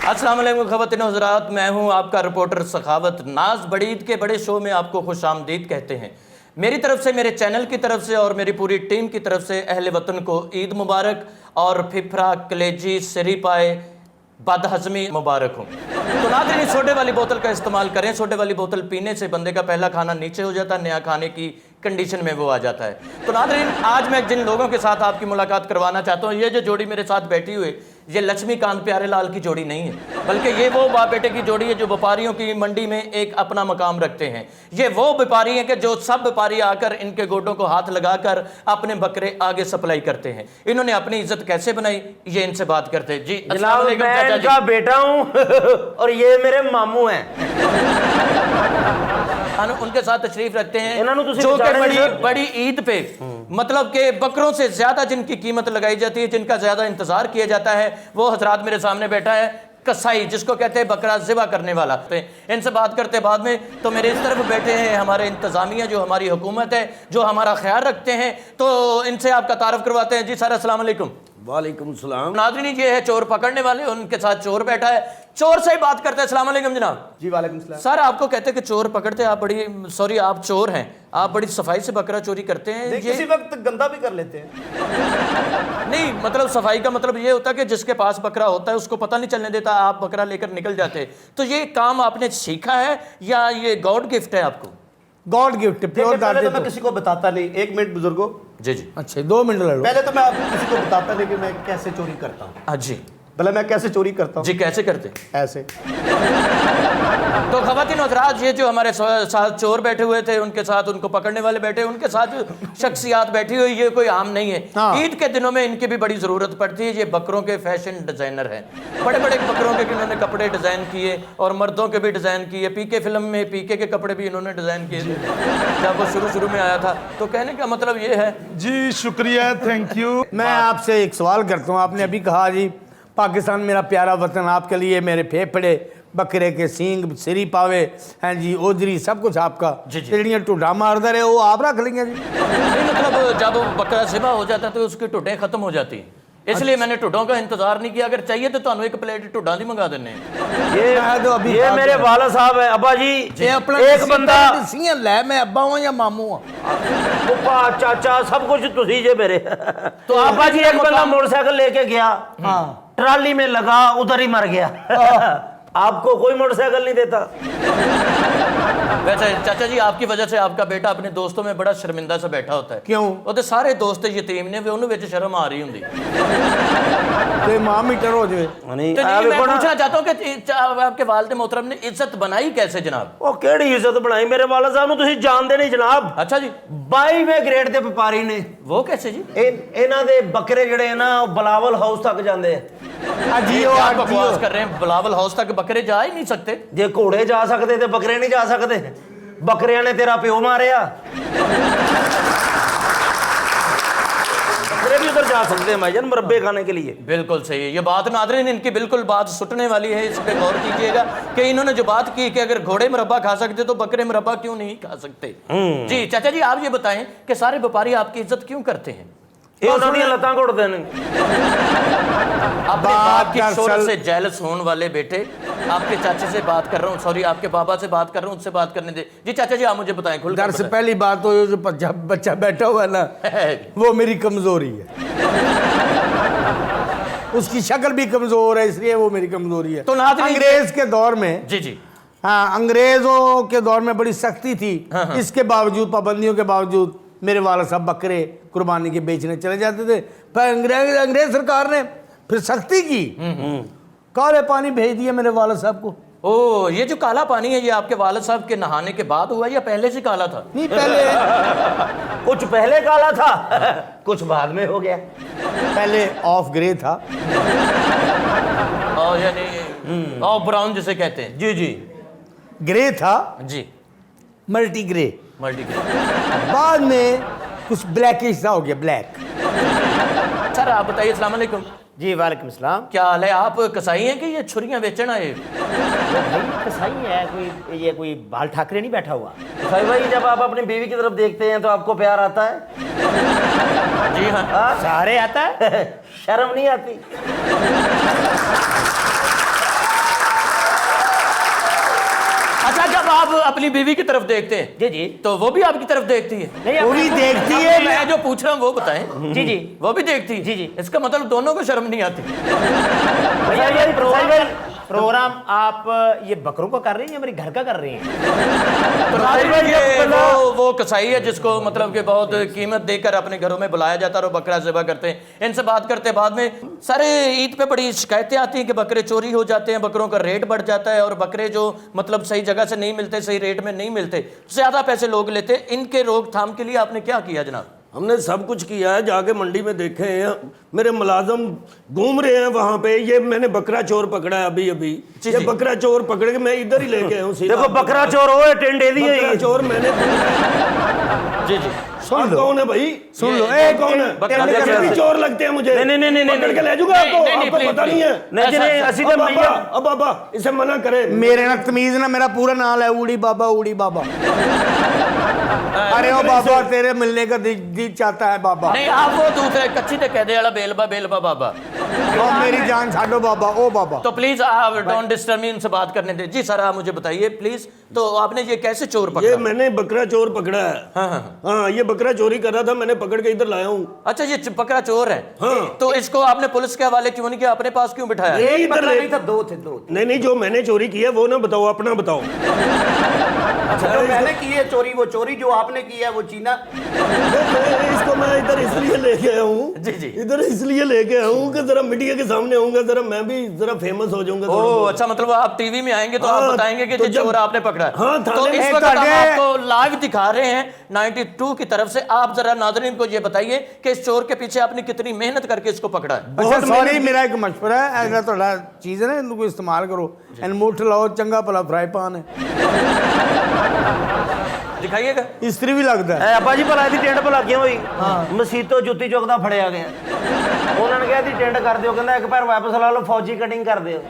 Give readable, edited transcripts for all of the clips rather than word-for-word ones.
अस्सलाम वालेकुम ख़वातीन व हज़रात, मैं हूं आपका रिपोर्टर सखावत। नाज बड़ी ईद के बड़े शो में आपको खुश आमदीद कहते हैं। मेरी तरफ से, मेरे चैनल की तरफ से और मेरी पूरी टीम की तरफ से अहले वतन को ईद मुबारक और फिफरा, कलेजी, सरी पाए, बदहज़मी मुबारक हो। तो नाज़रीन, सोडे वाली बोतल का इस्तेमाल करें। सोडे वाली बोतल पीने से बंदे का पहला खाना नीचे हो जाता है, नया खाने की कंडीशन में वो आ जाता है। तो नाज़रीन, आज मैं जिन लोगों के साथ आपकी मुलाकात करवाना चाहता हूँ, ये जो जोड़ी मेरे साथ बैठी हुई, ये लक्ष्मीकांत प्यारे लाल की जोड़ी नहीं है, बल्कि ये वो बाप बेटे की जोड़ी है जो व्यापारियों की मंडी में एक अपना मकाम रखते हैं। ये वो व्यापारी हैं कि जो सब व्यापारी आकर इनके गोडों को हाथ लगाकर अपने बकरे आगे सप्लाई करते हैं। इन्होंने अपनी इज्जत कैसे बनाई, ये इनसे बात करते हैं। जी जनाब, मैं इनका बेटा हूँ और ये मेरे मामू हैं। उनके साथ तशरीफ रखते हैं जो कि बड़ी ईद पे मतलब के बकरों से ज्यादा जिनकी कीमत लगाई जाती है, जिनका ज्यादा इंतजार किया जाता है, वो हजरात मेरे सामने बैठा है कसाई, जिसको कहते हैं बकरा ज़िबा करने वाला। इनसे बात करते बाद में। तो मेरे इस तरफ बैठे हैं हमारे इंतजामिया, जो हमारी हुकूमत है, जो हमारा ख्याल रखते हैं। तो इनसे आपका तारफ़ करवाते हैं। जी सर, अस्सलाम वालेकुम। वालेकुम सलाम। नाज़रीन, ये है चोर पकड़ने वाले, उनके साथ चोर बैठा है। चोर से ही बात करते हैं। अस्सलाम वालेकुम जनाब। जी वालेकुम सलाम। सर, आपको कहते हैं कि चोर पकड़ते हैं, आप बड़ी सॉरी आप चोर हैं, आप बड़ी सफाई से बकरा चोरी करते हैं। किसी वक्त गंदा भी कर लेते हैं। नहीं, मतलब सफाई का मतलब ये होता है कि जिसके पास बकरा होता है उसको पता नहीं चलने देता, आप बकरा लेकर निकल जाते हैं। तो ये काम आपने सीखा है या ये गॉड गिफ्ट है आपको? God gift. पहले तो मैं किसी को बताता नहीं। 1 मिनट बुजुर्गो। जी जी। अच्छा 2 मिनट ले लो। पहले तो मैं किसी को बताता नहीं कि मैं कैसे चोरी करता हूँ। हाँ जी। भला मैं कैसे चोरी करता हूँ? जी, कैसे करते? ऐसे। तो ख़वातीन हज़रात, ये जो हमारे साथ चोर बैठे हुए थे, उनके साथ उनको पकड़ने वाले बैठे, उनके साथ जो शख्सियात बैठी हुई, ये कोई आम नहीं है। हाँ। ईद के दिनों में इनकी भी बड़ी ज़रूरत पड़ती है। ये बकरों के फैशन डिज़ाइनर हैं। बड़े बड़े बकरों के इन्होंने कपड़े डिज़ाइन किए और मर्दों के भी डिज़ाइन किए। पीके फिल्म में पीके के कपड़े भी इन्होंने डिज़ाइन किए थे जब वो शुरू में आया था। तो कहने का मतलब ये है। जी शुक्रिया, थैंक यू। मैं आपसे एक सवाल करता हूँ। आपने अभी कहा जी पाकिस्तान मेरा प्यारा वतन, आपके लिए मेरे फेफड़े, बकरे के सींग, सिरी पावे हैं जी, ओजरी, सब कुछ आपका। चिड़ियाँ टुड्डा मारदा रहे, वो आप रख लेंगे जी? नहीं, मतलब जब बकरा ज़िबा हो जाता है तो उसकी टुड्डें खत्म हो जाती हैं, इसलिए मैंने टुड्डों का इंतजार नहीं किया। अगर चाहिए तो ਤੁਹਾਨੂੰ 1 प्लेट टुड्डा दी मंगा देने। ये मेरे वाला साहब है। अब्बा जी, एक बंदा ले, मैं अब्बा हूँ या मामू हूँ? पुप्पा, चाचा, सब कुछ तुसी जे मेरे। तो अब्बा जी, एक बंदा मोटरसाइकिल लेके गया, ट्राली में लगा, उधर ही मर गया। आपको कोई मोटरसाइकिल नहीं देता। वैसे चाचा जी, आपकी वजह से आपका बेटा अपने दोस्तों में बड़ा शर्मिंदा सा बैठा होता है। क्यों? वो तो सारे दोस्त यतीम ने, उन्होंने विच शर्म आ रही होंगी। ते मां मीटर हो जाए। तो मैं पूछना चाहता हूं कि आपके वालिद मोहतरम ने इज्जत बनाई कैसे जनाब? ओ केड़ी इज्जत बनाई? मेरे वाला साहब नु तुसी जानदे नहीं जनाब। अच्छा जी। 22वें ग्रेड दे व्यापारी ने। वो कैसे जी? इन्हां दे बकरे जेड़े ना बिलावल हाउस तक जांदे हैं। आप बकवास कर रहे हैं, बिलावल हाउस तक बकरे जा ही नहीं सकते। जे घोड़े जा सकते ते बकरे नहीं जा सकते? बकरियां ने तेरा प्यो मारिया, बकरे भी उधर जा सकते हैं भाईजान मुरब्बे खाने के लिए। बिल्कुल सही है ये बात। नाज़रीन, इनकी बिल्कुल बात सुटने वाली है, इस पे गौर कीजिएगा कि इन्होंने जो बात की कि अगर घोड़े मुरब्बा खा सकते तो बकरे मुरब्बा क्यों नहीं खा सकते। जी चाचा जी, आप ये बताएं कि सारे व्यापारी आपकी इज्जत क्यों करते हैं? लत्तां घोड़ते हैं। अपने बाप की शोहरत से जेलस होने वाले बेटे, आपके चाचे से बात कर रहा हूँ, सॉरी आपके बाबा से बात कर रहा हूँ, उनसे बात करने दे। जी चाचा जी, आप मुझे बताएं खुल घर से पहली बात तो जो बच्चा बैठा हुआ है ना, वो मेरी कमजोरी है। उसकी शक्ल भी कमजोर है, इसलिए वो मेरी कमजोरी है। तो अंग्रेज के दौर में, जी जी, हाँ, अंग्रेजों के दौर में बड़ी सख्ती थी। इसके बावजूद, पाबंदियों के बावजूद, मेरे वाला साहब बकरे कुर्बानी के बेचने चले जाते थे। पर अंग्रेज सरकार ने फिर सख्ती की, काले पानी भेज दिया मेरे वाला साहब को। ओ, ये जो काला पानी है, ये आपके वालिद साहब के नहाने के बाद हुआ या पहले से काला था? नहीं, पहले कुछ पहले काला था, कुछ बाद में हो गया। पहले ऑफ ग्रे था, यानी ऑफ ब्राउन जिसे कहते हैं। जी जी, ग्रे था जी, मल्टी ग्रे। मल्टी बाद में कुछ ब्लैकिश सा हो गया, ब्लैक। सर आप बताइए। अस्सलाम वालेकुम। जी वालेकुम सलाम। क्या हाल है? आप कसाई हैं कि ये छुरियां बेचना है? कसाई है कोई? ये कोई बाल ठाकरे नहीं बैठा हुआ? भाई जब आप अपनी बीवी की तरफ देखते हैं तो आपको प्यार आता है? जी हाँ। सारे आता है। शर्म नहीं आती? जब आप अपनी बीवी की तरफ देखते हैं जी जी तो वो भी आपकी तरफ देखती है? नहीं वो भी देखती है। मैं जो पूछ रहा हूँ वो बताएं। जी जी वो भी देखती है? जी, जी। इसका मतलब दोनों को शर्म नहीं आती। भैया ये प्रोग्राम आप ये बकरों का कर रहे हैं या मेरे घर का कर रहे हैं? तो ये वो कसाई है जिसको मतलब कि बहुत कीमत देकर अपने घरों में बुलाया जाता है और वो बकरा ज़िबा करते हैं। इनसे बात करते बाद में सारे ईद पे बड़ी शिकायतें आती हैं कि बकरे चोरी हो जाते हैं, बकरों का रेट बढ़ जाता है और बकरे जो मतलब सही जगह से नहीं मिलते, सही रेट में नहीं मिलते, ज़्यादा पैसे लोग लेते। इनके रोकथाम के लिए आपने क्या किया जनाब? हमने सब कुछ किया है, जाके मंडी में देखे हैं, मेरे मुलाजम घूम रहे हैं वहां पे। ये मैंने बकरा चोर पकड़ा है अभी अभी, ये बकरा चोर पकड़ के मैं इधर ही लेके आया हूँ सीधा। देखो बकरा चोर हो टेंडे दी बकरा चोर मैंने जी जी आप कौन है भाई? सुन लो, आप कौन है? बकरा टेंडे भी चोर लगते हैं मुझे। नहीं, पकड़ के ले जाऊंगा आपको, आपको पता नहीं है। नहीं जी नहीं असि तो मैया अब बाबा इसे मना करे। मेरे ना तमीज ना, मेरा पूरा नाम है उड़ी बाबा, उड़ी बाबा। अरे ओ बाबा, तेरे मिलने का दिल चाहता है बाबा। नहीं, आप वो दूसरे कच्ची ते कहदे वाला बेलबा बेलबा बाबा। ओ मेरी जान छाड़ो बाबा, ओ बाबा। तो प्लीज आप डोंट डिस्टर्ब मी, इनसे बात करने दे। जी सर, आप मुझे बताइए प्लीज, तो आपने ये कैसे चोर पकड़ा? ये मैंने बकरा चोर पकड़ा है। हाँ, ये बकरा चोरी कर रहा था, मैंने पकड़ के इधर लाया हूँ। अच्छा, ये बकरा चोर है। तो इसको आपने पुलिस के हवाले क्यों नहीं किया, अपने पास क्यों बिठाया? ये इधर ले। नहीं था, दो थे। नहीं, जो मैंने चोरी की है वो ना बताओ, अपना बताओ। जो मैंने की है चोरी, वो चोरी, जो आपने की है वो चीना। इसको मैं इधर इसलिए लेके आया हूँ, जी जी, इधर इसलिए लेके आया हूँ कि जरा मीडिया के सामने आऊंगा, जरा मैं भी जरा फेमस हो जाऊंगा। ओह अच्छा, मतलब आप टीवी में आएंगे तो आप बताएंगे कि तो ये चोर आपने पकड़ा है। हाँ, तो इस वक्त हम आपको लाइव दिखा रहे हैं 92 की तरफ से। आप जरा नाज़रीन को ये बताइए कि इस चोर के पीछे आपने कितनी मेहनत करके इसको पकड़ा है। अच्छा सॉरी, मेरा एक मशवरा है, ऐसा थोड़ा चीज है ना, इनको इस्तेमाल करो। मुठ लाओ, चंगा भला फ्राई पान है, दिखाइएगा। इस्त्री भी लगता है। ਅੱਬਾ ਜੀ ਭਲਾ ਦੀ ਟੈਂਟ ਭਲਾ ਕਿਉਂ ਹੋਈ ਮਸੀਤੋਂ ਜੁੱਤੀ ਚੁੱਕਦਾ ਫੜਿਆ ਗਿਆ। ਉਹਨਾਂ ਨੇ ਕਿਹਾ ਦੀ ਟੈਂਟ ਕਰ ਦਿਓ, ਕਹਿੰਦਾ ਇੱਕ ਪੈਰ ਵਾਪਸ ਲਾ ਲਓ, ਫੌਜੀ ਕਟਿੰਗ ਕਰ ਦਿਓ।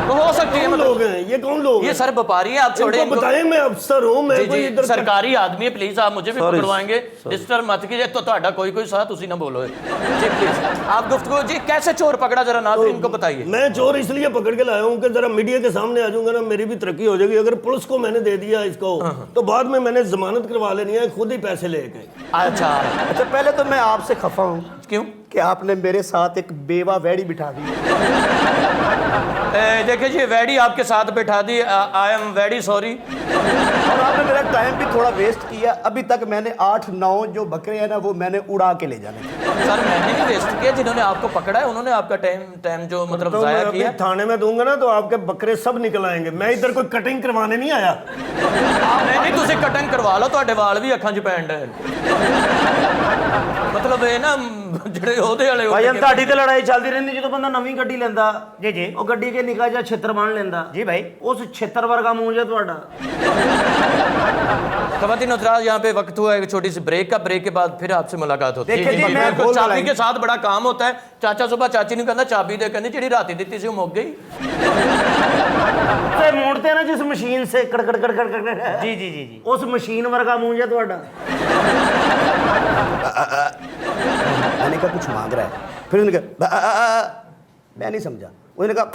तो हो सकती है कौन लोग हैं ये? कौन लोग ये हैं? सर व्यापारी है, आप छोड़े इनको बताएं, मैं अफसर हूँ, मैं कोई इधर सरकारी आदमी है, प्लीज आप मुझे भी पकड़वाएंगे। डिस्टर्ब मत कीजिए। तो ਤੁਹਾਡਾ कोई साथ उसी ना बोलो जी, प्लीज आप गुफ्तगू जी, कैसे चोर पकड़ा जरा नाज़रीन को बताइए। मैं चोर इसलिए पकड़ के लाया हूँ कि जरा मीडिया के सामने आ जाऊंगा ना, मेरी भी तरक्की हो जाएगी। अगर पुलिस को मैंने दे दिया इसको, तो बाद में मैंने जमानत करवा लेनी है, खुद ही पैसे लेके। अच्छा, अच्छा, पहले तो मैं आपसे खफा हूँ क्यों? कि आपने मेरे साथ एक बेवा वैड़ी बिठा दी। देखिए जी, वैडी आपके साथ बैठा दी। I am very sorry. और आपने मेरा टाइम भी थोड़ा वेस्ट किया। अभी तक मैंने 8-9 जो बकरे हैं ना, वो मैंने उड़ा के ले जाने थे। सर मैंने नहीं वेस्ट किया, जिन्होंने आपको पकड़ा है उन्होंने आपका टाइम जो मतलब तो मैं जाया अभी किया। थाने में दूंगा ना तो आपके बकरे सब निकल आएंगे। मैं इधर कोई कटिंग करवाने नहीं आया। नहीं, ਤੁਸੀਂ ਕਟਿੰਗ ਕਰਵਾ ਲਓ, ਤੁਹਾਡੇ ਵਾਲ ਵੀ ਅੱਖਾਂ 'ਚ ਪੈਣ ਡੇ। ਮਤਲਬ ਇਹ ਨਾ ਜਿਹੜੇ ਉਹਦੇ ਵਾਲੇ ਭਾਈ ਤੁਹਾਡੀ ਤੇ ਲੜਾਈ ਚੱਲਦੀ ਰਹਿੰਦੀ ਜਦੋਂ ਬੰਦਾ ਨਵੀਂ ਗੱਡੀ ਲੈਂਦਾ। जी जी ਉਹ ਗੱਡੀ ਕੇ ਨਿਕਾ ਜਾ ਛਿੱਤਰ ਬਣ ਲੈਂਦਾ। जी भाई, ਉਸ ਛਿੱਤਰ ਵਰਗਾ ਮੂੰਹ ਜੇ ਤੁਹਾਡਾ। ख़वातीन हज़रात, यहाँ पे वक्त हुआ एक छोटी सी ब्रेक का। ब्रेक के बाद फिर आपसे मुलाकात होती है। देखिए जी, मैं बिल्कुल, चाबी के साथ बड़ा काम होता है। चाचा सुबह चाची ने कहना चाबी दे, कहनी जी राती दी सी मुक गई। ਤੇ ਮੋੜਤੇ ਨਾ ਜਿਸ ਮਸ਼ੀਨ ਸੇ ਕੜਕੜ ਕੜਕੜ ਕੜਕੜ। जी जी जी जी ਉਸ ਮਸ਼ੀਨ ਵਰਗਾ ਮੂੰਹ ਜੇ ਤੁਹਾਡਾ। मैंने कहा कुछ मांग रहा है, फिर उन्होंने कहा मैं नहीं समझा। उन्होंने कहा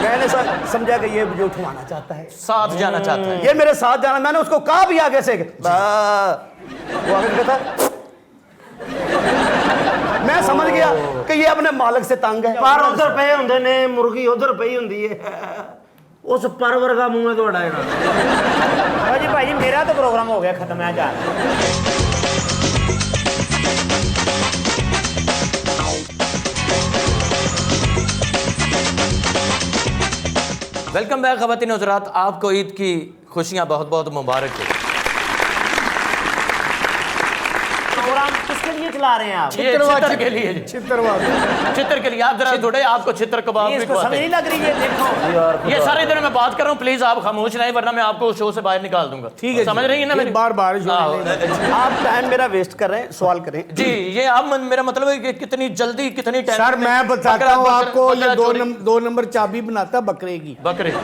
मैंने समझा कि ये मुझे उठवाना चाहता है, साथ जाना चाहता है। ये मेरे साथ जाना। मैंने उसको कहा भी आगे से, वो आगे कहता मैं समझ गया कि ये अपने मालिक से तंग है। ਪਰ ਉਧਰ ਪਏ ਹੁੰਦੇ ਨੇ, ਮੁਰਗੀ ਉਧਰ ਪਈ ਹੁੰਦੀ ਹੈ। ਉਸ ਪਰ ਵਰਗਾ ਮੂੰਹ ਹੈ ਤੁਹਾਡਾ ਜਿਹੜਾ। भाई जी, भाई जी, मेरा तो प्रोग्राम हो गया खत्म, मैं जा रहा हूं। वेलकम बैक ख़वातीन हज़रात, आपको ईद की खुशियाँ बहुत बहुत मुबारक हो। प्रोग्राम किसके लिए चला रहे हैं आप? ये चित्र के लिए जी। चित्र के लिए आप जरा थोड़े, आपको चित्र कबाब ये भी इसको समझ खवाते नहीं हैं। लग रही है, देखो ये सारे दिन मैं बात कर रहा हूँ, प्लीज आप खामोश रहें वरना मैं आपको शो से बाहर निकाल दूंगा। ठीक है, समझ रही है ना मेरी बार बारिश आप टाइम मेरा वेस्ट कर रहे हैं, सवाल करें जी। ये आप मेरा मतलब है कि कितनी जल्दी कितनी टाइम सर मैं बताता हूँ आपको, ये 2 नंबर चाबी बनाता बकरे की। बकरे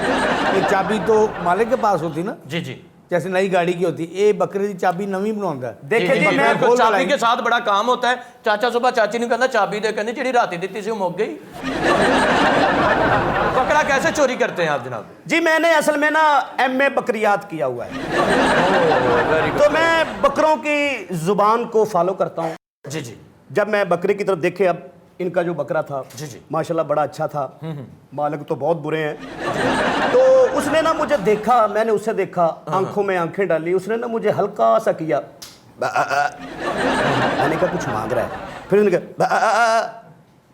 ये चाबी तो मालिक के पास होती ना, जी जी, जैसे नई गाड़ी की होती है, ये बकरे की चाबी नवी बनवाता है। देखिए जी, मैं बिल्कुल, चाबी के साथ बड़ा काम होता है। चाचा सुबह चाची ने कहना चाबी दे, कहनी जी राती दी थी मुक गई। बकरा कैसे चोरी करते हैं आप जनाब? जी मैंने असल में ना MA बकरियात किया हुआ है, तो मैं बकरों की जुबान को फॉलो करता हूँ। जी जी जब मैं बकरे की तरफ देखे, अब इनका जो बकरा था जी जी माशाल्लाह बड़ा अच्छा था, मालिक तो बहुत बुरे हैं। तो उसने ना मुझे देखा, मैंने उसे देखा, आंखों में आंखें डाली, उसने ना मुझे हल्का सा किया, मैंने कहा कुछ मांग रहा है, फिर उसने कहा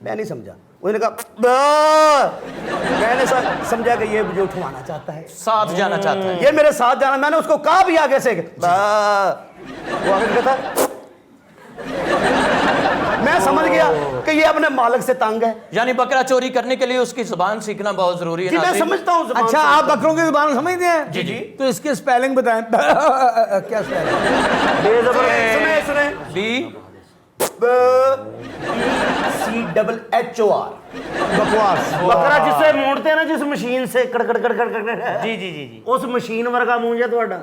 मैं नहीं समझा, उसने कहा मैंने समझा कि ये मुझे उठवाना चाहता है, साथ जाना चाहता है। ये मेरे साथ जाना। मैंने उसको कहा भी आगे से, वो आगे कहता, मैं समझ गया कि ये अपने मालिक से तंग है। यानी बकरा चोरी करने के लिए उसकी जुबान सीखना बहुत जरूरी है। जी मैं नाज़रीन। समझता हूँ जुबान अच्छा, से। आप बकरों की जुबान समझते हैं? जी, जी। तो इसके स्पेलिंग बताएं। क्या स्पेलिंग? सुने सुने बी CHOR बकवास। बकरा जिससे मोड़ते हैं ना, जिस मशीन से कड़कड़ कड़कड़ कड़कड़, जी जी जी जी उस मशीन वर्गा मूंह है ਤੁਹਾਡਾ।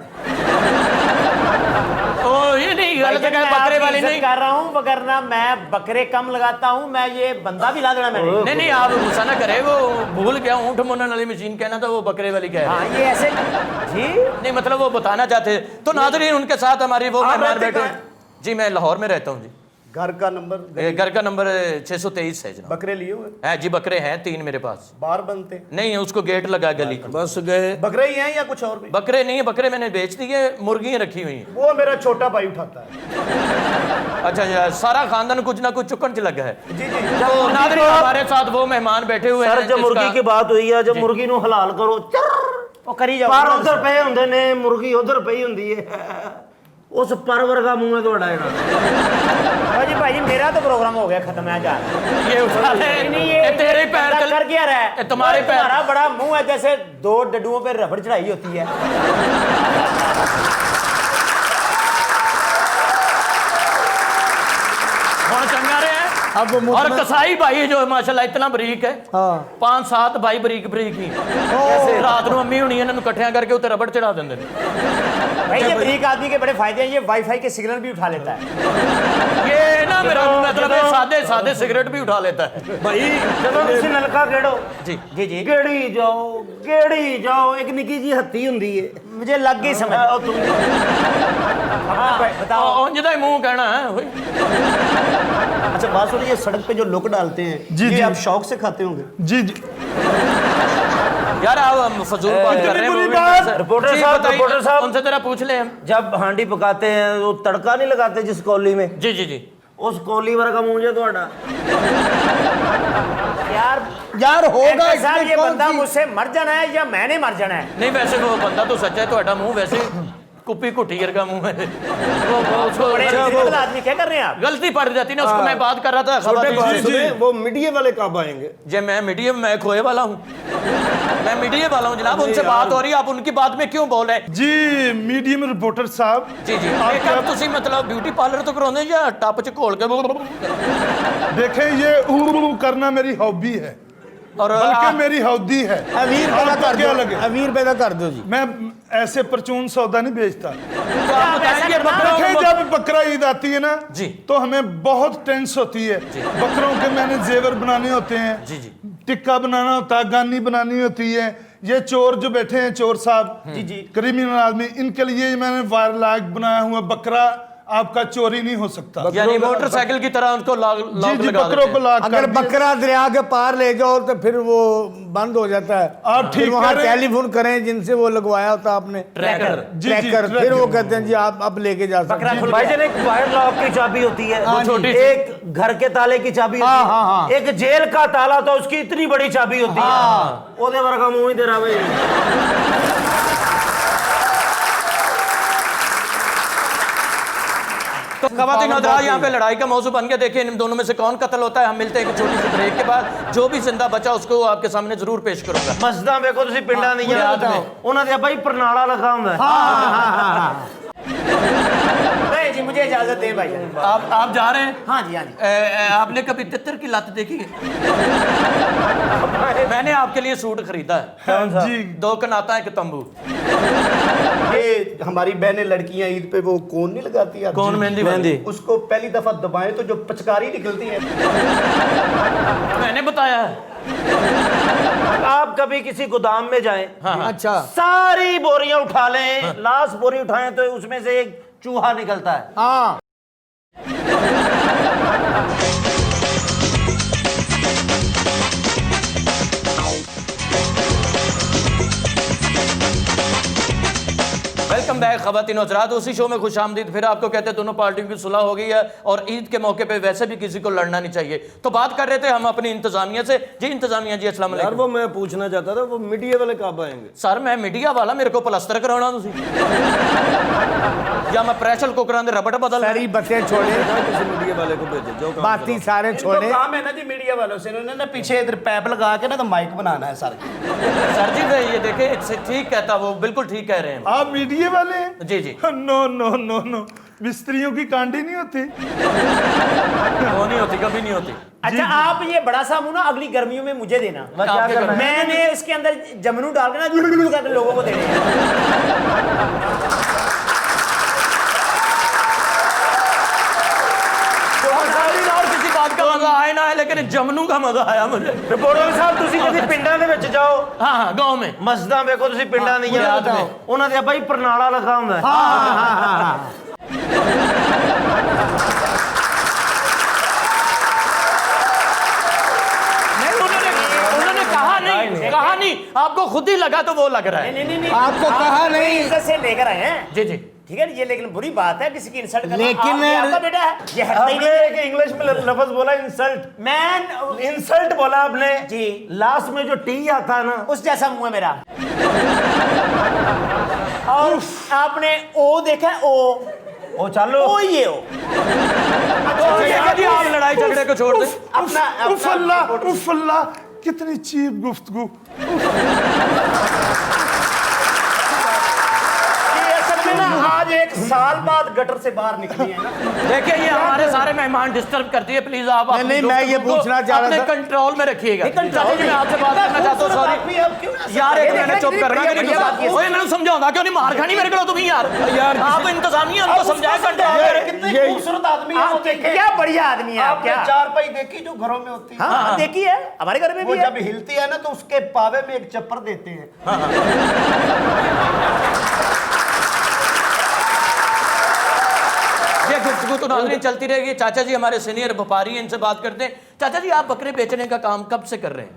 ओ ये नहीं गलत भाईजान, है, मैं बकरे आपकी वाली इज्जत नहीं। कर रहा हूँ, वगरना मैं बकरे कम लगाता हूँ, मैं ये बंदा भी ला देना मैंने। नहीं नहीं आप गुस्सा ना करे, वो भूल गया, ऊँट मोड़ने वाली मशीन कहना था, वो बकरे वाली कह रहे हाँ हैं। ये ऐसे जी नहीं मतलब वो बताना चाहते। तो नाज़रीन उनके साथ हमारी वो आप मेहमान रहते बैठे कहाँ हैं। जी मैं लाहौर में रहता हूँ जी। घर का नंबर ये घर का नंबर 623 है जनाब। बकरे लिए हुए है जी, बकरे हैं 3 मेरे पास। बाहर बनते नहीं उसको गेट लगा गली का। बस गए। बकरे ही हैं या कुछ और भी? बकरे नहीं है, बकरे मैंने बेच दिए, मुर्गियाँ रखी हुई हैं। वो मेरा छोटा भाई उठाता है। अच्छा अच्छा, सारा खानदान कुछ ना कुछ चुकन च लगा है। जी जी तो नाज़रीन हमारे साथ वो मेहमान बैठे हुए सर हैं जब मुर्गी जिसका- की बात हुई है, जब मुर्गी ਨੂੰ ਹਲਾਲ ਕਰੋ, वो करी जाओ। ਪਰ ਉਧਰ ਪਏ ਹੁੰਦੇ ਨੇ, ਮੁਰਗੀ ਉਧਰ ਪਈ ਹੁੰਦੀ ਹੈ, ਉਸ ਪਰ ਵਰਗਾ ਮੂੰਹ ਹੈ ਤੁਹਾਡਾ ਇਹਨਾਂ। जी भाई मेरा तो प्रोग्राम हो गया खत्म है जा। ये उठा ले, नहीं ये तेरे पैर बंदा तल- कर क्या रहा है? ये तुम्हारे पैर- तुम्हारा बड़ा मुंह है, जैसे 2 डड्डुओं पे रबड़ चढ़ाई होती है। कौन चंगा रहे हैं? अब वो और मुतमन- कसाई भाई जो माशाल्लाह इतना बरीक है, हाँ। 5-7 भाई बरीक बरीक ही रात ਨੂੰ ਮੰਮੀ ਹੁਣੀ ਇਹਨਾਂ ਨੂੰ ਇਕੱਠਿਆਂ ਕਰਕੇ ਉੱਤੇ ਰਬੜ ਚੜਾ ਦਿੰਦੇ ਨੇ। भाई ये बरीक आदमी के बड़े फायदे हैं, ये वाईफाई के सिग्नल भी उठा लेता है। ये ना मेरा मतलब है सादे सादे सिगरेट भी उठा लेता है। भाई ਜਦੋਂ ਤੁਸੀਂ ਨਲਕਾ ਗੇੜੋ, जी जी जी ਗੇੜੀ ਜਾਓ, ਇੱਕ ਨਿੱਕੀ ਜੀ ਹੱਤੀ ਹੁੰਦੀ ਹੈ, मुझे लग गई समझ। ਉਹ ਤੁਮ हाँ, बताओ। ਉਂਝ ਦਾ ਹੀ ਮੂੰਹ ਕਹਿਣਾ ਹੈ ਓਏ। अच्छा बात सुनिए, ये सड़क पे जो लुक डालते हैं जी, ये जी। आप शौक से खाते होंगे? जी जी यार आप फजूल बात कर रहे हैं। बुरी वो भी बात। वैसे- रिपोर्टर जी, साहब, बताइए, रिपोर्टर साहब। उनसे जरा पूछ ले हम। जब हांडी पकाते हैं वो तड़का नहीं लगाते जिस कौली में, जी जी जी उस कौली वर्गा मूंह है ਤੁਹਾਡਾ। यार यार होगा एंकर साहब, इसमें ये कौन बंदा सी- मुझसे मर जाना है या मैंने मर जाना है? नहीं वैसे वो बंदा तो सच्चा है, ਤੁਹਾਡਾ ਮੂੰਹ वैसे कुप्पी कुटी का मुंह है। वो उसको बड़े रिजनेबल आदमी क्या कर रहे हैं आप? गलती पड़ जाती ना उसको। मैं बात कर रहा था छोटे खवातीन बात से। सुने, वो मीडिया वाले कब आएंगे? जे मैं मीडियम, मैं खोए वाला हूँ, मैं मीडिया वाला हूँ जनाब। उनसे बात हो रही है, आप उनकी बात में क्यों बोल रहे हैं? जी मीडियम रिपोर्टर साहब जी जी मेकअप ਤੁਸੀਂ मतलब ब्यूटी पार्लर तो कराਉਂਦੇ ਜਾਂ ਟੱਪ ਚ ਘੋਲ ਕੇ देखें ये करना मेरी हॉबी है, और बल्कि मेरी हौदी है। अमीर पैदा आपको कर क्या दो, लगे? अमीर पैदा कर दो जी। मैं ऐसे परचून सौदा नहीं बेचता। तो आप बताएंगे बकरों देखें को- जब बकरा ईद आती है ना जी। तो हमें बहुत टेंस होती है। बकरों के मैंने जेवर बनाने होते हैं, जी जी टिक्का बनाना होता है, गानी बनानी होती है। ये चोर जो बैठे हैं, चोर साहब, जी जी क्रिमिनल आदमी, इनके लिए मैंने वायर लाइक बनाया हुआ। बकरा आपका चोरी नहीं हो सकता। यानी मोटरसाइकिल की तरह उनको लॉक जी जी लगा बकरों को लाक अगर कर दिया। बकरा दरिया के पार ले जाओ तो फिर वो बंद हो जाता है। आप ठीक फिर वहाँ कह रहे हैं। टेलीफोन करें जिनसे वो लगवाया होता आपने ट्रैकर। जी, जी, ट्रैकर, फिर ट्रैकर। वो कहते हैं जी आप अब लेके जा सकते हैं। भाईजान एक वायर लॉक की चाबी होती है, हाँ, छोटी सी। एक घर के ताले की चाबी होती हाँ, है, हाँ, हाँ। एक जेल का ताला तो उसकी इतनी बड़ी चाबी होती है, ओदे वर्गा मुंह ही तेरा भाई। तो खवातीन हज़रात, यहाँ पे लड़ाई का मौजू बन गया। देखिए इन दोनों में से कौन कत्ल होता है। हम मिलते हैं एक छोटी सी ब्रेक के बाद। जो भी जिंदा बचा उसको आपके सामने जरूर पेश करूंगा। ਮਸਦਾਂ ਵੇਖੋ ਤੁਸੀਂ ਪਿੰਡਾਂ ਦੀਆਂ, ਯਾਦ ਨੇ। ਉਹਨਾਂ ਦੇ ਬਾਈ ਪ੍ਰਣਾਲਾ ਲਿਖਾ ਹੁੰਦਾ ਹੈ। नहीं जी मुझे इजाजत दें भाई। आप जा रहे हैं? हाँ जी हाँ जी। आपने कभी तितर की लत देखी है? मैंने आपके लिए सूट खरीदा है। जी 2 कनाता एक तंबू। ये हमारी बहनें लड़कियां ईद पे वो कौन नहीं लगाती आप? कौन मेहंदी वाली? उसको पहली दफा दबाएं तो जो पिचकारी निकलती है। मैंने बताया है। आप कभी किसी गोदाम में जाएं, अच्छा सारी बोरियां उठा लें, लास्ट बोरी उठाएं तो उसमें से एक चूहा निकलता है। हाँ वेलकम बैक खवातीन हज़रात। उसी शो में खुश आमदीद। फिर आपको कहते हैं दोनों पार्टियों की सुलह हो गई है और ईद के मौके पे वैसे भी किसी को लड़ना नहीं चाहिए। तो बात कर रहे थे हम अपनी इंतजामिया से। जी इंतजामिया जी, अस्सलाम यार वालेकुम। वो मैं पूछना चाहता था, वो मीडिया वाले कब आएंगे? सर मैं मीडिया वाला, मेरे को प्लस्तर कराना तुसी या मैं प्रेशर कुकर दे रबड़ बदल। सारी बातें छोड़े, किसी मीडिया वाले को भेजो जो काम बाती सारे छोड़े। काम है ना जी मीडिया वालों से, इन्होंने ना पीछे इधर पैप लगा के ना तो माइक बनाना है सर। सर जी ये देखे ठीक कहता, वो बिल्कुल ठीक कह रहे हैं। आप मीडिया वाले हैं? जी जी। नो नो नो नो, मिस्त्रियों की कांडी नहीं होती। वो नहीं होती, कभी नहीं होती। अच्छा आप ये बड़ा सा मुंह ना अगली गर्मियों में मुझे देना। क्या करना है? मैंने इसके अंदर जमनू डाल के ना करके लोगों को देने हैं। और किसी बात का मजा आया ना है, लेकिन जमनू का मजा आया मुझे। रिपोर्टर साहब ਤੁਸੀਂ ਕਦੀ ਪਿੰਡਾਂ ਦੇ ਵਿੱਚ ਜਾਓ, हाँ हाँ गाँव में। ਮਸਜਿਦਾਂ ਵੇਖੋ ਤੁਸੀਂ ਪਿੰਡਾਂ ਦੀਆਂ, बुनियाद में। ਉਹਨਾਂ ਦੇ ਬਾਈ ਪਰਨਾਲਾ ਲੱਗਾ ਹੁੰਦਾ ਹੈ। नहीं उन्होंने कहा नहीं, आपको खुद ही लगा तो वो लग रहा है। नहीं आपको कहा नहीं। इज्जत से लेकर आए हैं। जी जी। ठीक है ये लेकिन बुरी बात है किसी की इंसल्ट करना। लेकिन- ये आपका बेटा है, ये हटता ही आपने नहीं है। एक इंग्लिश में लफ्ज बोला इंसल्ट, मैन इंसल्ट बोला आपने जी। लास्ट में जो टी आता है ना, उस जैसा मुंह है मेरा। और आपने ओ देखा है? ओ वो चालो ओ ये ओ तो ये कभी आप लड़ाई झगड़े को छोड़ दे। अपना उफ अल्लाह, उफ अल्लाह, कितनी चीप गुफ्तगू। ये असल में ना आज एक साल बाद गटर से बाहर निकली है ना। देखिए ये हमारे सारे मेहमान डिस्टर्ब करती है, प्लीज आप अपनी नहीं, मैं ये गुफ्तगू को पूछना चाह रहा अपने था। कंट्रोल में रखिएगा। नहीं, control चाचा जी मैं आपसे बात करना चाहता हूँ, सॉरी यार, एक मैंने चुप करना कि नहीं। ओए मैंने समझाऊंगा क्यों नहीं, मार खानी मेरे को तुम यार आप इंतजामिया उनको समझाया कंट्रोल। कितने खूबसूरत आदमी है वो आप देखे। क्या बढ़िया आदमी है आप। आपने क्या चारपाई देखी जो घरों में होती है? हाँ देखी है, हमारे घर में वो भी है। जब हिलती है ना तो उसके पावे में एक चप्पर देते हैं। ये गुफ्तगू तो नाज़रीन चलती रहेगी। चाचा जी हमारे सीनियर व्यापारी हैं, इनसे बात करते हैं। चाचा जी आप बकरे बेचने का काम कब से कर रहे हैं?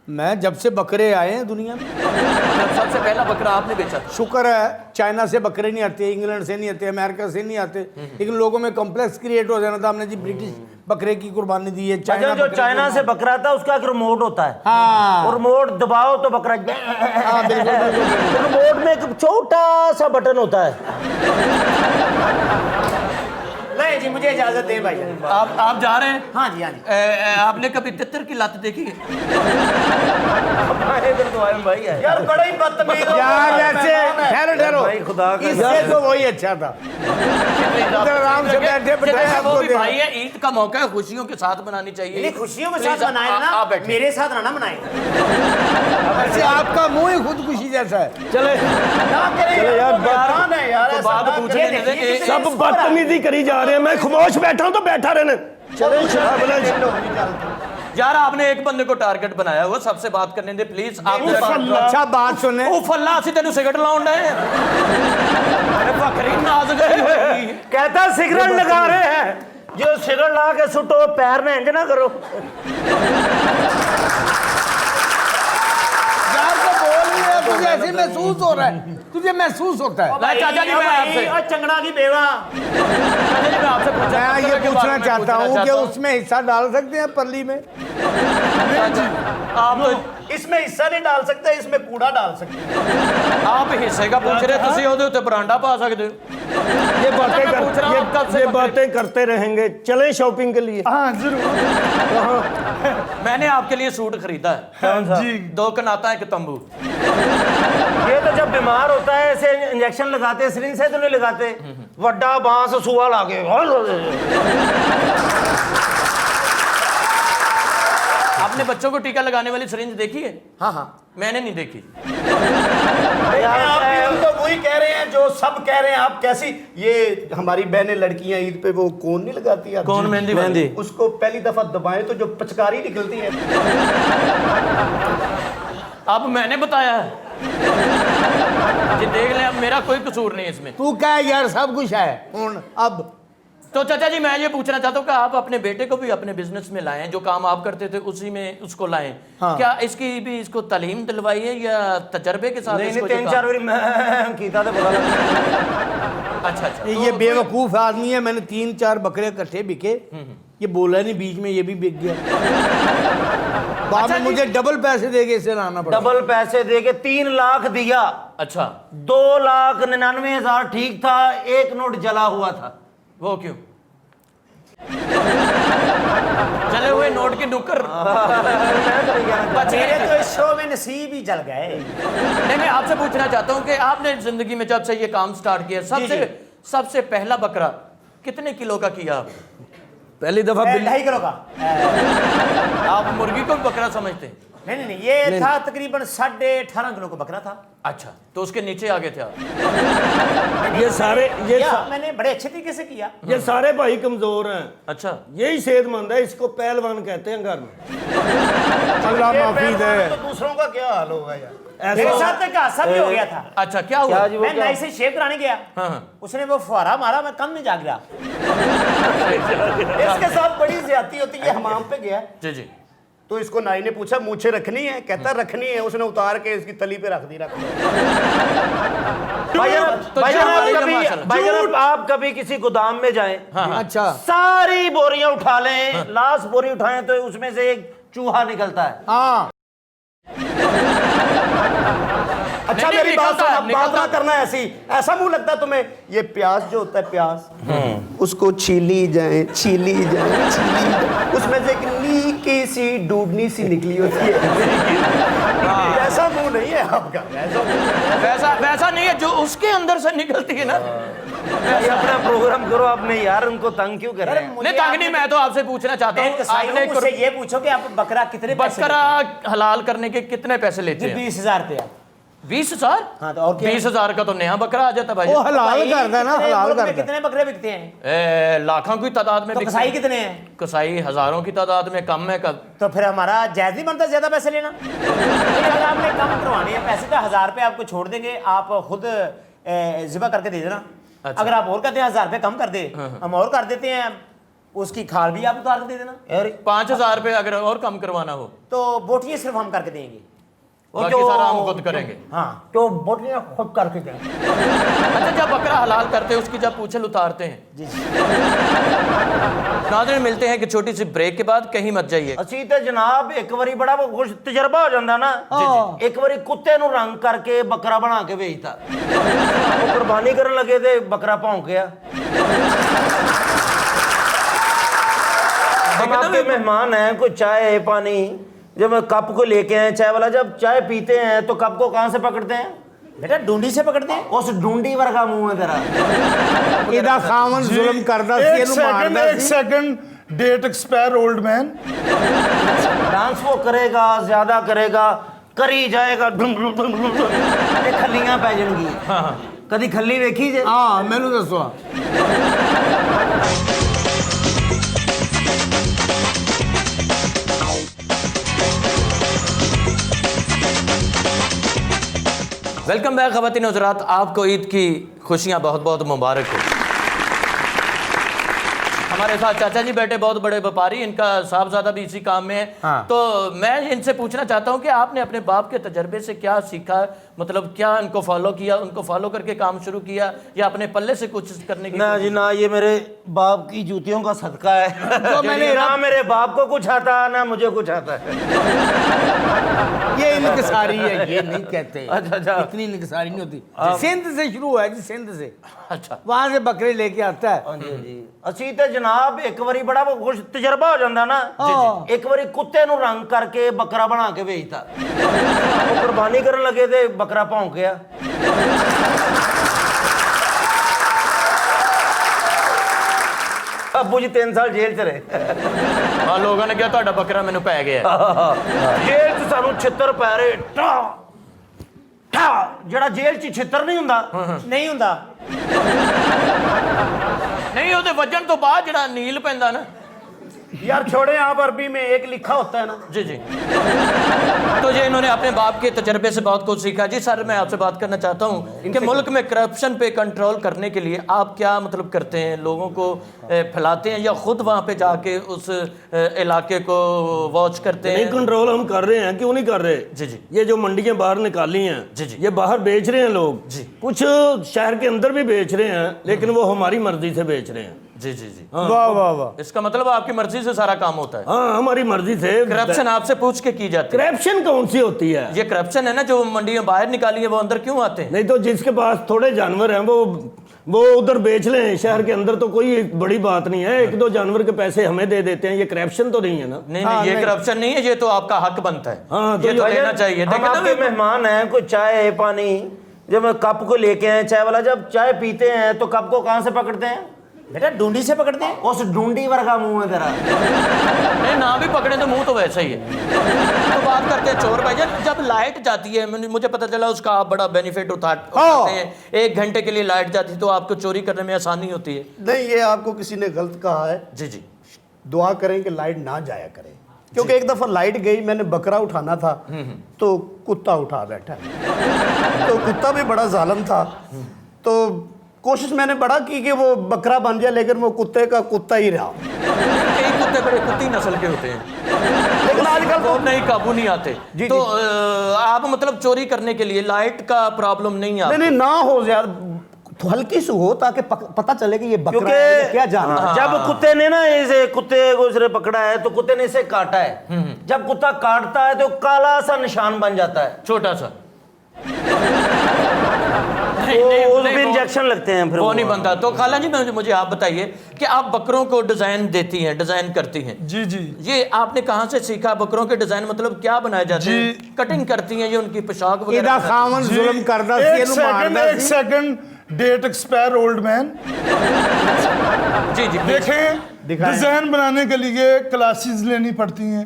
मैं जब से बकरे आए हैं दुनिया में, मतलब सबसे पहला बकरा आपने बेचा था? शुक्र है चाइना से बकरे नहीं आते, इंग्लैंड से नहीं आते, अमेरिका से नहीं आते, लेकिन लोगों में कॉम्प्लेक्स क्रिएट हो जाना था। हमने जी ब्रिटिश बकरे की कुर्बानी दी है, अच्छा जो बकरे चाइना की से बकरा था उसका एक रिमोट होता है, हाँ और रिमोट दबाओ तो बकरा हाँ बिल्कुल बिल्कुल। रिमोट में एक छोटा सा बटन होता है। नहीं जी मुझे इजाजत दें भाई। आप जा रहे हैं? हाँ जी हाँ जी। आपने कभी तितर की लत देखी है? इधर तो आए भाई है यार बड़ा ही बदतमीज हो यार गया जैसे मेहमान है। ठहरो ठहरो, भाई खुदा का इससे तो वही अच्छा था। इधर आराम से बैठे बैठे वो आपको भी देखो। भाई है, ईद का मौका है, खुशियों के साथ मनानी चाहिए। नहीं खुशियों के Please, साथ मनाए आप ना, बैठे। मेरे साथ ना मनाए। वैसे आपका मुंह ही खुदकुशी जैसा है। चले ना करे यार, बदनाम है यार, तो ऐसा बात ना पूछने करे। दे कि सब बदतमीजी करी जा रहे हैं, मैं खामोश बैठा हूं तो बैठा रहने। चले शराब यार आपने एक बंदे को टारगेट बनाया हुआ, सबसे बात करने दे प्लीज। आप अच्छा बात सुने, ओ फल्ला ਅਸੀਂ ਤੈਨੂੰ सिगरेट लाउन डे अरे बकरी नाज गई होगी। कहता सिगरेट लगा रहे हैं, जो सिगरेट ला के सुटो पैर में इंज ना करो। यार तो बोल रही है, तुझे ऐसे महसूस हो रहा है, तुझे महसूस होता है। नहीं, चाचा जी मैं आपसे और चंगड़ा की बेवा। चाचा जी मैं आपसे पूछा मैं ये पूछना चाहता हूँ कि उसमें हिस्सा डाल सकते हैं परली में? आप तो इसमें हिस्सा नहीं डाल सकते, इसमें कूड़ा डाल सकते हैं। आप हिस्से का पूछ रहे, ਤੁਸੀਂ ਉਹਦੇ ਉੱਤੇ ਬਰਾਂਡਾ ਪਾ ਸਕਦੇ ਹੋ। ये बातें मैं पूछ रहा हूँ, आप कब से ये बकरे- बातें करते रहेंगे। चले शॉपिंग के लिए। हाँ जरूर। मैंने आपके लिए सूट खरीदा है, जी 2 कनाता एक तंबू। ये तो जब बीमार होता है ऐसे इंजेक्शन लगाते, सिरिंज से तो नहीं लगाते, वड्डा बांस सुआ लाके। आपने बच्चों को टीका लगाने वाली सिरिंज देखी है? हाँ हाँ मैंने नहीं देखी। आप भी हम तो वही कह रहे हैं जो सब कह रहे हैं। आप कैसी, ये हमारी बहनें लड़कियां ईद पे वो कौन नहीं लगाती है? कौन मेहंदी वाली? उसको पहली दफा दबाएं तो जो पिचकारी निकलती है। अब मैंने बताया है जी, देख लें, अब मेरा कोई कसूर नहीं इसमें। तू क्या यार, सब कुछ है कौन अब। तो चाचा जी मैं ये पूछना चाहता हूँ कि आप अपने बेटे को भी अपने बिजनेस में लाएं, जो काम आप करते थे उसी में उसको लाएं। हाँ। क्या इसकी भी इसको तालीम दिलवाई है या तजर्बे के साथ नहीं इसको नहीं, ये 3-4 काम- बारी मैं कीता तो पता लगा। अच्छा अच्छा, ये बेवकूफ आदमी है। मैंने 3-4 बकरे इकट्ठे बिके, ये बोला नहीं बीच में, ये भी बिक गया। बाद में मुझे डबल पैसे दे के इसे लाना पड़ा। डबल पैसे दे के 3 लाख दिया। अच्छा, 2,99,000 ठीक था, एक नोट जला हुआ था। वो क्यों? चले हुए नोट के नुक्कर मेरे तो इस शो में नसीब ही जल गए। नहीं, मैं आपसे पूछना चाहता हूँ कि आपने जिंदगी में जब से ये काम स्टार्ट किया, सबसे पहला बकरा कितने किलो का किया आपने? पहली दफा 2.5 किलो का। आप मुर्गी को भी बकरा समझते हैं? नहीं नहीं नहीं, ये था तकरीबन 18.5 किलो का बकरा था। अच्छा, तो उसके नीचे आ गए थे आप? ये सारे मैंने बड़े अच्छे तरीके से किया। ये सारे भाई कमजोर हैं। अच्छा, यही सेहतमंद है, इसको पहलवान कहते हैं घर में। अल्लाह माफी दे। तो दूसरों का क्या हाल होगा यार? मेरे साथ एक हादसा भी हो गया था। अच्छा, क्या हुआ? मैं नाई से शेव कराने गया, हाँ। उसने वो फुहारा मारा, मैं कम नहीं जाग रहा। इसके साथ बड़ी ज्यादती होती है। हमाम पे गया जी जी, तो इसको नाई ने पूछा मूछे रखनी है? कहता रखनी है। उसने उतार के इसकी तली पे रख दी। भाईजान आप कभी किसी गोदाम में जाएं, अच्छा, सारी बोरियां उठा लें, लास्ट बोरी उठाएं तो उसमें से एक चूहा निकलता है। हाँ अच्छा नहीं, मेरी बात निकलता है, सुन, बात ना करना ऐसी। ऐसा मुंह लगता है तुम्हें? ये प्याज जो होता है, प्याज उसको छीली जाए, छीली जाए, छीली जाए, उसमें से एक नीकी सी डूबनी सी निकली होती है। ऐसा मुंह नहीं है आपका। वैसा नहीं है जो उसके अंदर से निकलती है ना। भाई अपना प्रोग्राम करो, आपने यार उनको तंग क्यों कर रहे हैं? नहीं तंग नहीं, मैं तो आपसे पूछना चाहता हूँ, आपने मुझसे ये पूछो कि आप बकरा कितने पैसे बकरा हलाल करने के कितने पैसे लेते हैं? 20,000 रुपया। 20,000? हाँ, तो और क्या? 20,000 का तो नया बकरा आ जाता भाई। वो हलाल भाई, करता है ना, कितने हलाल मुल्क में करता है। कितने बकरे बिकते हैं? लाखों की तादाद में तो बिकते कसाई हैं। कितने हैं? कसाई हजारों की तादाद में, कम है कब। तो फिर हमारा जायज नहीं बनता ज्यादा पैसे लेना? अगर आपने कम करवाने हैं पैसे तो 1,000 रुपये आपको छोड़ देंगे, आप खुद जिबा करके दे देना। अच्छा। अगर आप और कहते हैं 1,000 रुपये कम कर दे, हम और कर देते हैं, उसकी खाल भी आप उतार के दे देना। 5,000 रुपये अगर और कम करवाना हो तो बोटियां सिर्फ हम करके देंगे। बाकी सारा हम खुद करेंगे। हाँ, तो बोटियां खुद करके देंगे। अच्छा, जब बकरा हलाल करते हैं उसकी जब पूंछल उतारते हैं। जी जी। नाज़रीन, मिलते हैं कि छोटी सी ब्रेक के बाद, कहीं मत जाइए। ਅਸੀਂ ਤੇ ਜਨਾਬ ਇੱਕ ਵਾਰੀ ਬੜਾ ਕੁਝ ਤਜਰਬਾ ਹੋ ਜਾਂਦਾ ਨਾ। ਇੱਕ ਵਾਰੀ ਕੁੱਤੇ ਨੂੰ ਰੰਗ ਕਰਕੇ ਬੱਕਰਾ ਬਣਾ ਕੇ ਵੇਚਤਾ। ਉਹ ਕੁਰਬਾਨੀ ਕਰਨ ਲੱਗੇ ਤੇ ਬੱਕਰਾ ਭੌਂਕਿਆ। हम आपके मेहमान हैं, कोई चाय पानी, जब कप को लेके आए चाय वाला, जब चाय पीते हैं तो कप को कहाँ से पकड़ते हैं? बेटा डूंडी से पकड़ते हैं। उस ढूंढी वर्गा मुंह है तेरा। ਇਹਦਾ ਖਾਵਨ ਜ਼ੁਲਮ ਕਰਦਾ ਸੀ, एक ਇਹਨੂੰ सेकंड, ਮਾਰਦਾ एक ਸੀ। Second. Date expire old man. Dance वो करेगा, ज्यादा करेगा, करी जाएगा, ते खल्लियां पै जाएंगी। कदी खल्ली वेखी जे? ਹਾਂ ਮੈਨੂੰ ਦੱਸੋ। वेलकम बैक ख़वातीन हज़रात, आपको ईद की खुशियाँ बहुत बहुत मुबारक हो। हमारे साथ चाचा जी बैठे, बहुत बड़े व्यापारी, इनका साहबजादा भी इसी काम में है। हाँ। तो मैं इनसे पूछना चाहता हूँ कि आपने अपने बाप के तजर्बे से क्या सीखा, मतलब क्या उनको फॉलो किया, उनको फॉलो करके काम शुरू किया या अपने पल्ले से कुछ करने की? ना जी ना, ये मेरे बाप की जूतियों का सदका है। तो मैंने ना मेरे बाप को कुछ आता ना मुझे कुछ आता है। ये इनकसारी है, ये नहीं कहते। अच्छा, अच्छा। इतनी इनकसारी नहीं होती। सिंध से शुरू हुआ है जी, सिंध से। अच्छा, वहां से बकरे लेके आता है। हाँ जी, जी। ਅਸੀਂ ਤੇ ਜਨਾਬ ਇੱਕ ਵਾਰੀ ਬੜਾ ਕੁਝ ਤਜਰਬਾ ਹੋ ਜਾਂਦਾ ਨਾ। ਇੱਕ ਵਾਰੀ ਕੁੱਤੇ ਨੂੰ ਰੰਗ ਕਰਕੇ ਬੱਕਰਾ ਬਣਾ ਕੇ ਵੇਚਤਾ। ਉਹ ਕੁਰਬਾਨੀ ਕਰਨ ਲੱਗੇ ਤੇ ਬੱਕਰਾ ਭੌਂਕਿਆ। ਕਾਬੂ ਜੀ 3 ਸਾਲ ਜੇਲ੍ਹ 'ਚ ਰਹੇ ਆ ਲੋਕਾਂ ਨੇ ਕਿਹਾ ਤੁਹਾਡਾ ਬੱਕਰਾ ਮੈਨੂੰ ਪੈ ਗਿਆ ਜੇਲ੍ਹ 'ਚ ਸਾਨੂੰ ਛਿੱਤਰ ਪੈ ਰਹੇ ਠਾ ਠਾ ਜਿਹੜਾ ਜੇਲ੍ਹ 'ਚ ਛਿੱਤਰ ਨਹੀਂ ਹੁੰਦਾ ਨਹੀਂ ਹੁੰਦਾ। ਨਹੀਂ ਉਹਦੇ ਵੱਜਣ ਤੋਂ ਬਾਅਦ ਜਿਹੜਾ ਨੀਲ ਪੈਂਦਾ ਨਾ। यार छोड़े आप अरबी में एक लिखा होता है ना। जी जी। तो ये इन्होंने अपने बाप के तजर्बे से बहुत कुछ सीखा। जी सर मैं आपसे बात करना चाहता हूँ कि मुल्क में करप्शन पे कंट्रोल करने के लिए आप क्या मतलब करते हैं, लोगों को फैलाते हैं या खुद वहाँ पे जाके उस इलाके को वॉच करते हैं? नहीं, कंट्रोल हम कर रहे हैं, क्यों नहीं कर रहे। जी जी। ये जो मंडियां बाहर निकाली हैं जी जी। ये बाहर बेच रहे हैं लोग जी। कुछ शहर के अंदर भी बेच रहे हैं, लेकिन वो हमारी मर्जी से बेच रहे हैं। जी जी जी। वाह वाह वाह। इसका मतलब आपकी मर्जी से सारा काम होता है। हाँ, हमारी मर्जी से। करप्शन आपसे पूछ के की जाती है? करप्शन कौन सी होती है? ये करप्शन है ना, जो मंडियां बाहर निकाली है वो अंदर क्यों आते हैं? नहीं तो जिसके पास थोड़े जानवर हैं वो उधर बेच लें, शहर के अंदर तो कोई बड़ी बात नहीं है। 1-2 जानवर के पैसे हमें दे देते हैं, ये करप्शन तो नहीं है ना। नहीं नहीं, ये करप्शन नहीं है, ये तो आपका हक बनता है। हाँ, तो ये तो ये- लेना चाहिए। हम देखो ना आपके मेहमान हैं, कोई चाय पानी जब मैं कप को लेके आए, चाय वाला जब चाय पीते हैं तो कप को कहाँ से पकड़ते हैं? बेटा डूंडी से पकड़ते हैं। उस ढूंढी वर्गा मुंह है तेरा। नहीं ना भी पकड़े तो मुंह तो वैसा ही है। तो बात करते हैं चोर भाईजान, जब लाइट जाती है मुझे पता चला उसका आप बड़ा बेनिफिट उठाते हैं। 1 घंटे के लिए लाइट जाती है तो आपको चोरी करने में आसानी होती है। नहीं, ये आपको किसी ने गलत कहा है। जी जी। दुआ करें कि लाइट ना जाया करे, क्योंकि एक दफा लाइट गई, मैंने बकरा उठाना था तो कुत्ता उठा बैठा तो कुत्ता भी बड़ा जालिम था। तो कोशिश मैंने बड़ा की कि वो बकरा बन जाए, लेकिन वो कुत्ते का कुत्ता ही रहा। कई कुत्ते बड़े कुत्ती नस्ल के होते हैं लेकिन आजकल वो नहीं काबू नहीं आते। जी, तो जी। आप मतलब चोरी करने के लिए लाइट का प्रॉब्लम नहीं आता? नहीं ना हो यार, तो हल्की सी हो ताकि पता चले कि ये बकरा है, ये क्या जानवर है। जब कुत्ते ने ना इसे कुत्ते को इसने पकड़ा है तो कुत्ते ने इसे काटा है। जब कुत्ता काटता है तो काला सा निशान बन जाता है, छोटा सा। उस पे वो- इंजेक्शन लगते हैं, फिर वो नहीं बनता। तो खाला जी मुझे आप बताइए कि आप बकरों को डिजाइन देती हैं, डिजाइन करती हैं। जी जी। ये आपने कहाँ से सीखा? बकरों के डिजाइन मतलब क्या बनाए जाते हैं? जी। कटिंग करती हैं ये उनकी पोशाक ਇਹਦਾ वगैरह? ਖਾਵਨ ਜ਼ੁਲਮ ਕਰਦਾ ਸੀ, एक ਇਹਨੂੰ सेकंड ਮਾਰਦਾ एक ਸੀ। Second date expire old man. जी जी। देखें, डिजाइन बनाने के लिए क्लासेस लेनी पड़ती हैं,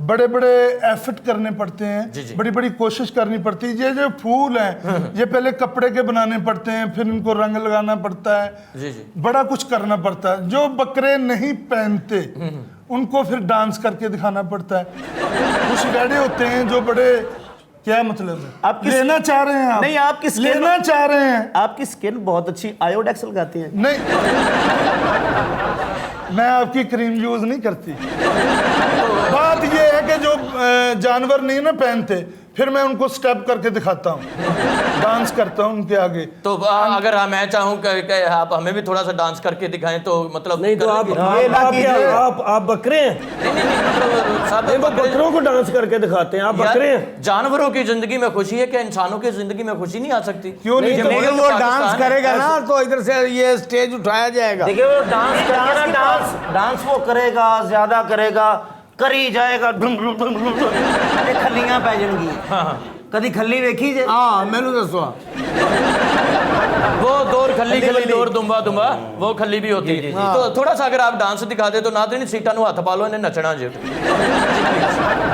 बड़े बड़े एफर्ट करने पड़ते जी, हैं, जी। बड़ी बड़ी कोशिश करनी पड़ती है। ये जो फूल हैं ये पहले कपड़े के बनाने पड़ते हैं, फिर इनको रंग लगाना पड़ता है, जी जी। बड़ा कुछ करना पड़ता है। जो बकरे नहीं पहनते उनको फिर डांस करके दिखाना पड़ता है। कुछ बैठे होते हैं जो बड़े, क्या मतलब है, आप किस- लेना चाह रहे हैं आप? नहीं, आपकी skin- लेना चाह रहे हैं? आपकी स्किन बहुत अच्छी, आयोडेक्स लगाती है। नहीं, मैं आपकी क्रीम यूज नहीं करती। बात ये है कि जो जानवर नहीं ना पहनते, फिर मैं उनको स्टेप करके दिखाता हूँ, डांस करता हूँ उनके आगे। तो अगर मैं चाहूँ कि आप हमें भी थोड़ा सा डांस करके दिखाएं तो मतलब नहीं तो आप करेंगे? आप बकरे हैं। नहीं मतलब साहब नहीं, वो बकरों को डांस करके दिखाते हैं, आप यार, बकरे हैं। जानवरों की जिंदगी में खुशी है कि इंसानों की जिंदगी में खुशी नहीं आ सकती? क्यों नहीं? ये तो मुल्क लेकिन वो पाकिस्तान डांस है। करेगा ना तो इधर से ये स्टेज उठाया जाएगा। देखिए वो डांस करेगा ना, डांस वो करेगा, ज्यादा करेगा, करी जाएगा, कदी खल्लियां पै जाएंगी। कदी खल्ली वेखी जे? हाँ मैंने दसो वो दौर खल्ली खल्ली दौर दुम्बा दुम्बा वो खल्ली भी होती है। तो थोड़ा सा अगर आप डांस दिखा दे तो नादरीन सीटा नु हाथ पा लो, इन्हें नचना जी।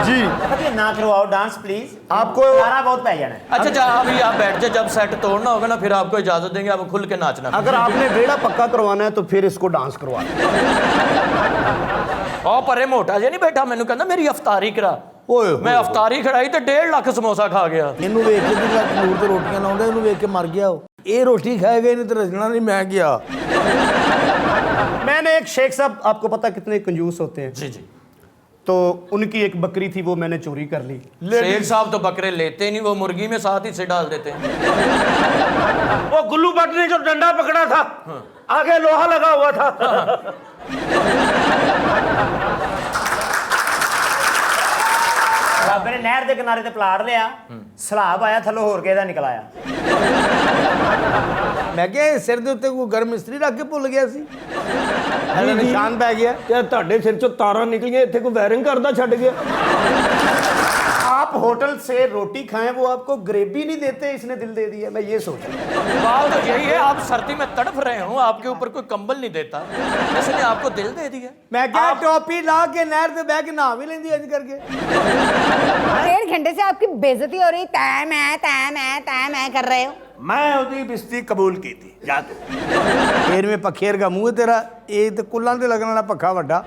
जी ये ना करवाओ डांस प्लीज, आपको सारा बहुत पै जाना है। अच्छा अभी आप बैठ जाए, जब सेट तोड़ना होगा ना फिर आपको इजाजत देंगे, आप खुल के नाचना। अगर आपने बेड़ा पक्का करवाना है तो फिर इसको डांस करवाना। और परे मोटा जे नहीं बैठा, मैंने कहना मेरी अफतारी करा। ਓਏ मैं अफतारी खड़ाई तो 1.5 ਲੱਖ ਸਮੋਸਾ ਖਾ ਗਿਆ। ਇਹਨੂੰ ਵੇਖ ਕੇ ਜਿਹੜਾ ਤੰਦੂਰ ਤੇ ਰੋਟੀਆਂ ਲਾਉਂਦਾ ਇਹਨੂੰ ਵੇਖ ਕੇ ਮਰ ਗਿਆ ਉਹ। ਇਹ ਰੋਟੀ ਖਾਏਗਾ ਇਹਨੇ ਤੇ ਰਜਣਾ नहीं, मैं गया। मैंने एक शेख साहब, आपको पता कितने कंजूस होते हैं, जी जी। तो उनकी एक बकरी थी, वो मैंने चोरी कर ली। शेख साहब तो बकरे लेते नहीं, वो मुर्गी में साथ ही से डाल देते हैं। वो गुल्लू भट्ट ने जो डंडा पकड़ा था, आगे लोहा लगा हुआ था। ਬਾਬੇ ਨੇ ਨਹਿਰ ਦੇ ਕਿਨਾਰੇ ਤੇ ਪਲਾਟ ਲਿਆ, ਸਲਾਬ ਆਇਆ ਥੱਲੋਂ ਹੋਰ ਕਿਸੇ ਦਾ ਨਿਕਲ ਆਇਆ। ਮੈਂ ਕਿਹਾ ਇਹ ਸਿਰ ਦੇ ਉੱਤੇ ਕੋਈ ਗਰਮ ਇਸਤਰੀ ਰੱਖ ਕੇ ਭੁੱਲ ਗਿਆ ਸੀ, ਇਹਦਾ ਨਿਸ਼ਾਨ ਪੈ ਗਿਆ। क्या ਤੁਹਾਡੇ ਸਿਰ ਚੋਂ ਤਾਰਾਂ ਨਿਕਲੀਆਂ, ਇੱਥੇ ਕੋਈ ਵਾਇਰਿੰਗ ਕਰਦਾ ਛੱਡ ਗਿਆ। आप होटल से रोटी खाएं, वो आपको ग्रेवी नहीं देते, इसने दिल दे दिया। मैं ये सोच रहा हूं। बात तो यही है, आप सर्दी में तड़फ रहे हो, आपके ऊपर कोई कंबल नहीं देता, इसलिए आपको दिल दे दिया। मैं क्या टोपी ला के नहर से बह के नहा भी लेंदी इंज करके। 1.5 घंटे से आपकी बेइज्जती हो रही, तै मैं कर रहे हो। मैं ਉਹਦੀ ਬਿਸਤੀ ਕਬੂਲ ਕੀਤੀ ਜਾ ਤੂੰ। ਫੇਰ ਮੈਂ ਪਖੇਰ ਦਾ ਮੂੰਹ ਤੇਰਾ, ਇਹ ਤੇ ਕੁੱਲਾਂ ਤੇ ਲੱਗਣ ਵਾਲਾ ਪੱਖਾ ਵੱਡਾ।